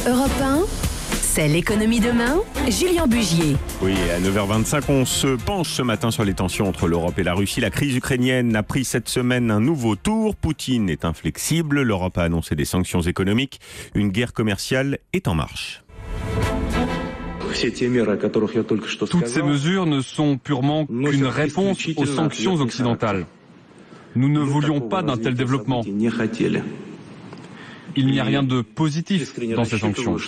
Europe 1, c'est l'économie demain, Julien Bugier. Oui, à 9h25, on se penche ce matin sur les tensions entre l'Europe et la Russie. La crise ukrainienne a pris cette semaine un nouveau tour. Poutine est inflexible, l'Europe a annoncé des sanctions économiques. Une guerre commerciale est en marche. Toutes ces mesures ne sont purement qu'une réponse aux sanctions occidentales. Nous ne voulions pas d'un tel développement. Il n'y a rien de positif dans ces sanctions.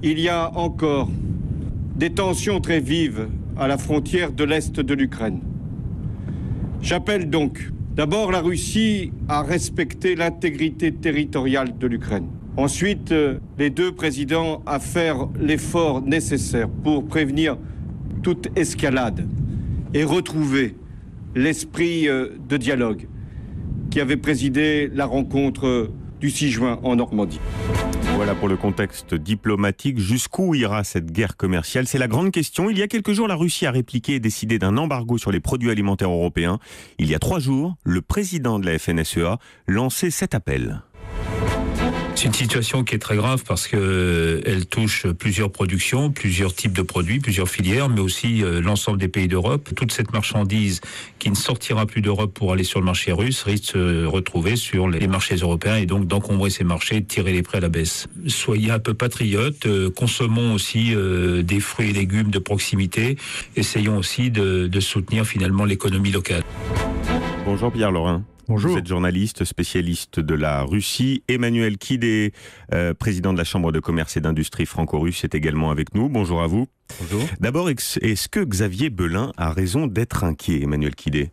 Il y a encore des tensions très vives à la frontière de l'Est de l'Ukraine. J'appelle donc d'abord la Russie à respecter l'intégrité territoriale de l'Ukraine. Ensuite, les deux présidents à faire l'effort nécessaire pour prévenir toute escalade et retrouver l'esprit de dialogue qui avait présidé la rencontre du 6 juin en Normandie. Voilà pour le contexte diplomatique. Jusqu'où ira cette guerre commerciale? C'est la grande question. Il y a quelques jours, la Russie a répliqué et décidé d'un embargo sur les produits alimentaires européens. Il y a 3 jours, le président de la FNSEA lançait cet appel. C'est une situation qui est très grave parce que elle touche plusieurs productions, plusieurs types de produits, plusieurs filières, mais aussi l'ensemble des pays d'Europe. Toute cette marchandise qui ne sortira plus d'Europe pour aller sur le marché russe risque de se retrouver sur les marchés européens et donc d'encombrer ces marchés et de tirer les prix à la baisse. Soyez un peu patriotes, consommons aussi des fruits et légumes de proximité, essayons aussi de soutenir finalement l'économie locale. Bonjour Pierre Laurin. Bonjour. Vous êtes journaliste, spécialiste de la Russie. Emmanuel Kidé, président de la Chambre de commerce et d'industrie franco-russe, est également avec nous. Bonjour à vous. Bonjour. D'abord, est-ce que Xavier Belin a raison d'être inquiet, Emmanuel Kidé?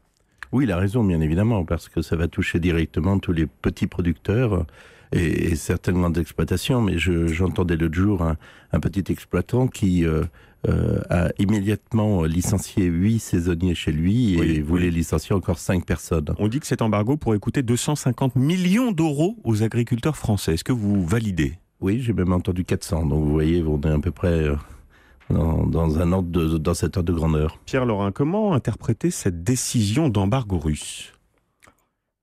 Oui, il a raison, bien évidemment, parce que ça va toucher directement tous les petits producteurs et certaines grandes exploitations. Mais j'entendais l'autre jour un petit exploitant qui a immédiatement licencié 8 saisonniers chez lui et voulait licencier encore 5 personnes. On dit que cet embargo pourrait coûter 250 millions d'euros aux agriculteurs français. Est-ce que vous validez? Oui, j'ai même entendu 400. Donc vous voyez, on est à peu près dans cet ordre de grandeur. Pierre Laurin, comment interpréter cette décision d'embargo russe?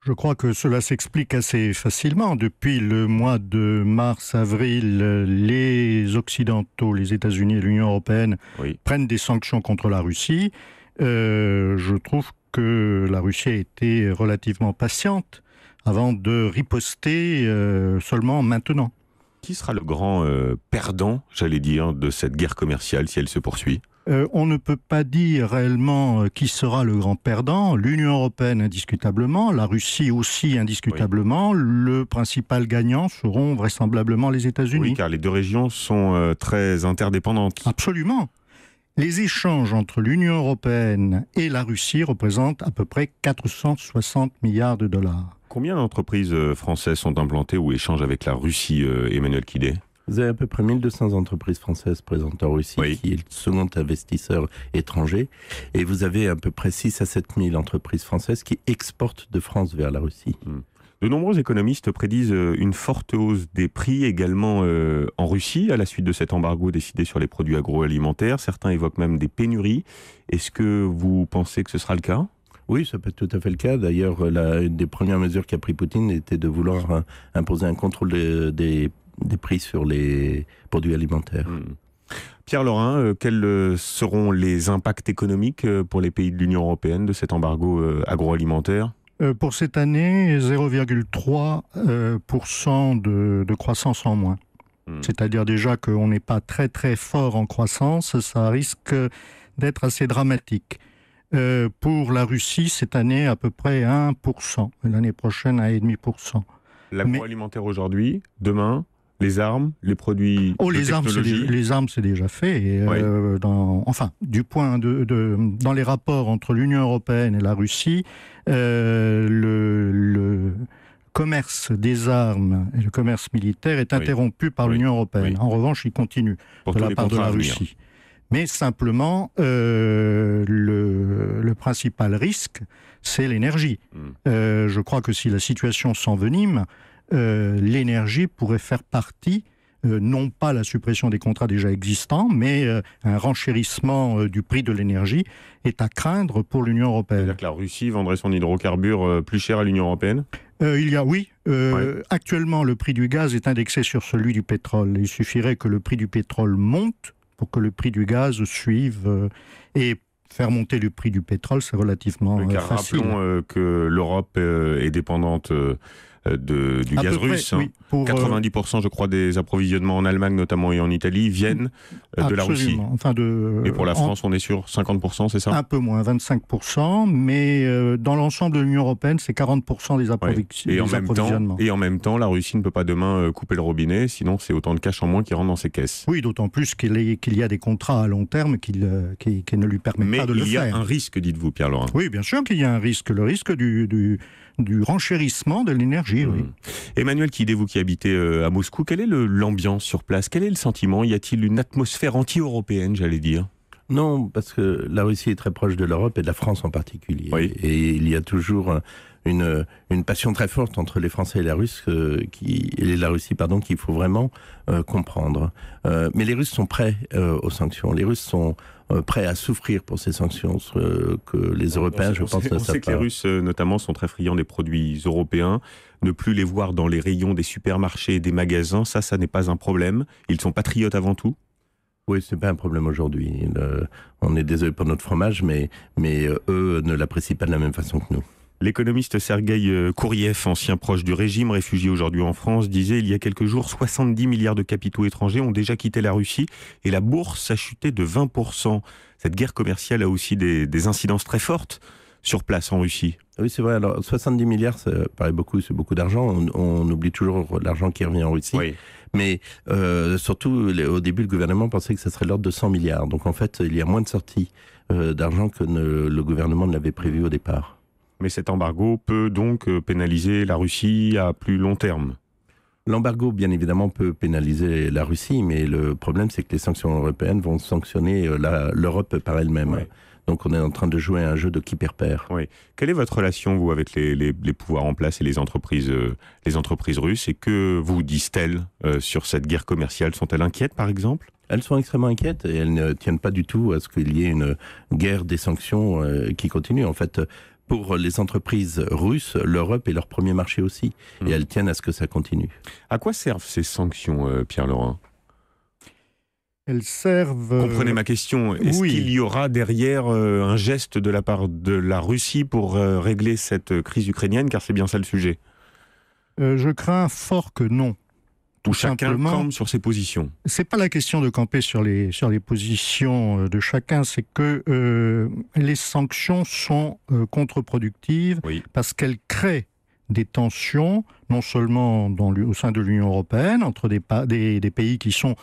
Je crois que cela s'explique assez facilement. Depuis le mois de mars-avril, les Occidentaux, les États-Unis et l'Union européenne prennent des sanctions contre la Russie. Je trouve que la Russie a été relativement patiente avant de riposter seulement maintenant. Qui sera le grand perdant, j'allais dire, de cette guerre commerciale si elle se poursuit? On ne peut pas dire réellement qui sera le grand perdant. L'Union européenne indiscutablement, la Russie aussi indiscutablement. Le principal gagnant seront vraisemblablement les États-Unis. Oui, car les deux régions sont très interdépendantes. Absolument. Les échanges entre l'Union européenne et la Russie représentent à peu près 460 milliards de dollars. Combien d'entreprises françaises sont implantées ou échangent avec la Russie, Emmanuel Kidé? Vous avez à peu près 1200 entreprises françaises présentes en Russie, qui est le second investisseur étranger. Et vous avez à peu près 6 à 7 000 entreprises françaises qui exportent de France vers la Russie. De nombreux économistes prédisent une forte hausse des prix également en Russie à la suite de cet embargo décidé sur les produits agroalimentaires. Certains évoquent même des pénuries. Est-ce que vous pensez que ce sera le cas ? Oui, ça peut être tout à fait le cas. D'ailleurs, une des premières mesures qu'a pris Poutine était de vouloir imposer un contrôle des prix sur les produits alimentaires. Pierre Laurin, quels seront les impacts économiques pour les pays de l'Union européenne de cet embargo agroalimentaire ? Pour cette année, 0,3% de croissance en moins. C'est-à-dire déjà qu'on n'est pas très très fort en croissance, ça risque d'être assez dramatique. Pour la Russie, cette année, à peu près 1%. L'année prochaine, 1,5%. L'agroalimentaire aujourd'hui, demain, les armes, les produits de technologie. Les armes, c'est déjà fait. Et, dans les rapports entre l'Union européenne et la Russie, le commerce des armes et le commerce militaire est interrompu par l'Union européenne. En revanche, il continue de la part de la Russie. Mais simplement, le principal risque, c'est l'énergie. Je crois que si la situation s'envenime, l'énergie pourrait faire partie non pas la suppression des contrats déjà existants, mais un renchérissement du prix de l'énergie est à craindre pour l'Union européenne. C'est-à-dire que la Russie vendrait son hydrocarbure plus cher à l'Union européenne ? Actuellement, le prix du gaz est indexé sur celui du pétrole. Il suffirait que le prix du pétrole monte pour que le prix du gaz suive et faire monter le prix du pétrole, c'est relativement facile. Rappelons que l'Europe est dépendante du gaz russe. Oui, 90% je crois des approvisionnements en Allemagne notamment et en Italie viennent de la Russie. Et pour la France on est sur 50%, c'est ça ? Un peu moins, 25%, mais dans l'ensemble de l'Union européenne c'est 40% des approvisionnements. Et en même temps la Russie ne peut pas demain couper le robinet, sinon c'est autant de cash en moins qui rentre dans ses caisses. Oui, d'autant plus qu'il y a des contrats à long terme qui ne lui permettent pas de le faire. Mais il y a un risque, dites-vous Pierre Laurin. Oui, bien sûr qu'il y a un risque, le risque du renchérissement de l'énergie. Oui. Emmanuel Kidé, vous qui habitez à Moscou, quelle est l'ambiance sur place ? Quel est le sentiment ? Y a-t-il une atmosphère anti-européenne, j'allais dire ? Non, parce que la Russie est très proche de l'Europe et de la France en particulier. Oui. Et il y a toujours une passion très forte entre les Français et la Russie qu'il faut vraiment comprendre. Mais les Russes sont prêts aux sanctions. Les Russes sont prêts à souffrir pour ces sanctions que les Européens, je pense, ne savent pas. On sait que les Russes, notamment, sont très friands des produits européens. Ne plus les voir dans les rayons des supermarchés et des magasins, ça n'est pas un problème. Ils sont patriotes avant tout. Oui, c'est pas un problème aujourd'hui. On est désolé pour notre fromage, mais eux ne l'apprécient pas de la même façon que nous. L'économiste Sergueï Kouriev, ancien proche du régime, réfugié aujourd'hui en France, disait il y a quelques jours 70 milliards de capitaux étrangers ont déjà quitté la Russie et la bourse a chuté de 20%. Cette guerre commerciale a aussi des incidences très fortes sur place en Russie. Oui, c'est vrai. Alors, 70 milliards, ça paraît beaucoup, c'est beaucoup d'argent. On oublie toujours l'argent qui revient en Russie. Oui. Mais surtout, au début, le gouvernement pensait que ça serait l'ordre de 100 milliards. Donc en fait, il y a moins de sorties d'argent que le gouvernement ne l'avait prévu au départ. Mais cet embargo peut donc pénaliser la Russie à plus long terme. L'embargo, bien évidemment, peut pénaliser la Russie, mais le problème, c'est que les sanctions européennes vont sanctionner l'Europe par elle-même. Oui. Donc on est en train de jouer à un jeu de qui perd perd. Oui. Quelle est votre relation, vous, avec les pouvoirs en place et les entreprises russes ? Et que vous disent-elles sur cette guerre commerciale ? Sont-elles inquiètes, par exemple ? Elles sont extrêmement inquiètes et elles ne tiennent pas du tout à ce qu'il y ait une guerre des sanctions qui continue. En fait, pour les entreprises russes, l'Europe est leur premier marché aussi. Et elles tiennent à ce que ça continue. À quoi servent ces sanctions, Pierre Laurin ? Elles servent... Comprenez ma question. Est-ce qu'il y aura derrière un geste de la part de la Russie pour régler cette crise ukrainienne ? Car c'est bien ça le sujet. Je crains fort que non. Tout chacun campe sur ses positions. C'est pas la question de camper sur les positions de chacun, c'est que les sanctions sont contre-productives parce qu'elles créent des tensions, non seulement au sein de l'Union européenne, entre des pays qui sont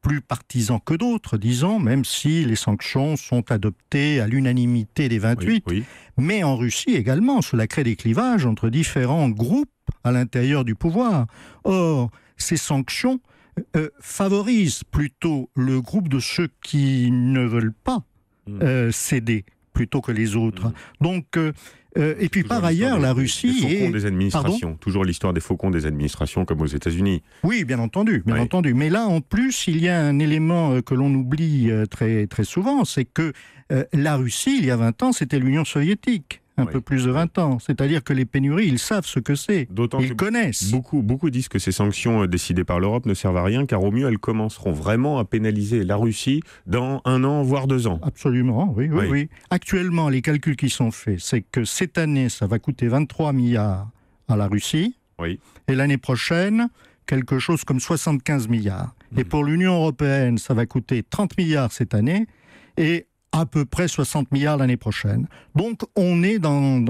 plus partisans que d'autres, disons, même si les sanctions sont adoptées à l'unanimité des 28, mais en Russie également, cela crée des clivages entre différents groupes à l'intérieur du pouvoir. Or, ces sanctions favorisent plutôt le groupe de ceux qui ne veulent pas céder plutôt que les autres. Donc, et puis par ailleurs, la Russie est... des administrations. Toujours l'histoire des faucons des administrations comme aux États-Unis. Oui, bien entendu. Mais là, en plus, il y a un élément que l'on oublie très, très souvent, c'est que la Russie, il y a 20 ans, c'était l'Union soviétique. Un peu plus de 20 ans. C'est-à-dire que les pénuries, ils savent ce que c'est. Ils connaissent. Beaucoup disent que ces sanctions décidées par l'Europe ne servent à rien, car au mieux, elles commenceront vraiment à pénaliser la Russie dans 1 an, voire 2 ans. Absolument, oui. Actuellement, les calculs qui sont faits, c'est que cette année, ça va coûter 23 milliards à la Russie. Et l'année prochaine, quelque chose comme 75 milliards. Et pour l'Union européenne, ça va coûter 30 milliards cette année. Et à peu près 60 milliards l'année prochaine. Donc on est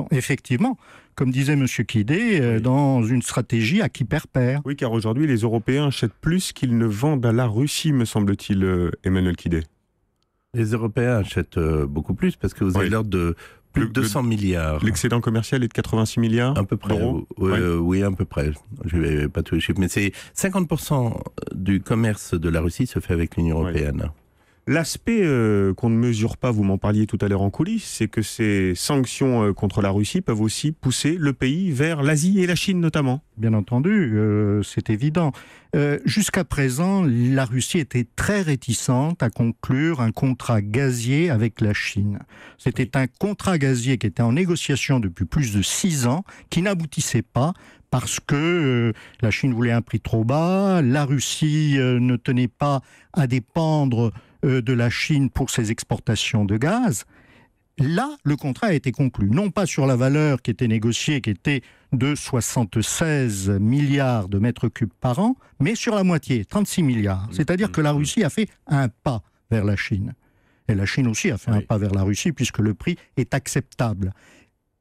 effectivement, comme disait M. Kidé, dans une stratégie à qui perd perd. Oui, car aujourd'hui les Européens achètent plus qu'ils ne vendent à la Russie, me semble-t-il, Emmanuel Kidé. Les Européens achètent beaucoup plus parce que vous avez l'ordre de plus de 200 milliards. L'excédent commercial est de 86 milliards à peu près. Oui, à peu près. Je ne vais pas tous les chiffres, mais c'est 50% du commerce de la Russie se fait avec l'Union européenne. L'aspect qu'on ne mesure pas, vous m'en parliez tout à l'heure en coulisses, c'est que ces sanctions contre la Russie peuvent aussi pousser le pays vers l'Asie et la Chine notamment. Bien entendu, c'est évident. Jusqu'à présent, la Russie était très réticente à conclure un contrat gazier avec la Chine. C'était un contrat gazier qui était en négociation depuis plus de 6 ans, qui n'aboutissait pas parce que la Chine voulait un prix trop bas, la Russie ne tenait pas à dépendre de la Chine pour ses exportations de gaz. Là, le contrat a été conclu, non pas sur la valeur qui était négociée, qui était de 76 milliards de mètres cubes par an, mais sur la moitié, 36 milliards. C'est-à-dire que la Russie a fait un pas vers la Chine. Et la Chine aussi a fait un pas vers la Russie, puisque le prix est acceptable.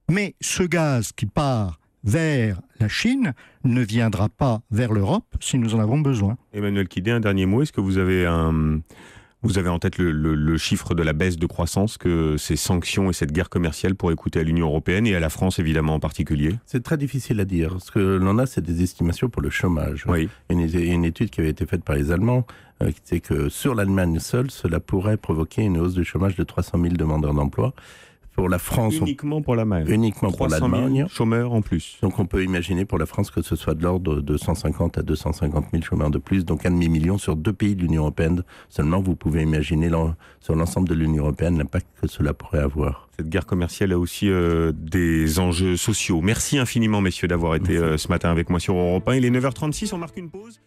Mais ce gaz qui part vers la Chine ne viendra pas vers l'Europe si nous en avons besoin. Emmanuel Kidé, un dernier mot. Est-ce que vous avez en tête le chiffre de la baisse de croissance que ces sanctions et cette guerre commerciale pourraient coûter à l'Union européenne et à la France évidemment en particulier? C'est très difficile à dire. Ce que l'on a, c'est des estimations pour le chômage. Oui. Une étude qui avait été faite par les Allemands, qui disait que sur l'Allemagne seule, cela pourrait provoquer une hausse du chômage de 300 000 demandeurs d'emploi. Pour la France, uniquement pour l'Allemagne. Uniquement pour l'Allemagne. Chômeurs en plus. Donc on peut imaginer pour la France que ce soit de l'ordre de 150 à 250 000 chômeurs de plus, donc 1,5 million sur 2 pays de l'Union européenne. Seulement, vous pouvez imaginer sur l'ensemble de l'Union européenne l'impact que cela pourrait avoir. Cette guerre commerciale a aussi des enjeux sociaux. Merci infiniment, messieurs, d'avoir été ce matin avec moi sur Europe 1. Il est 9h36, on marque une pause.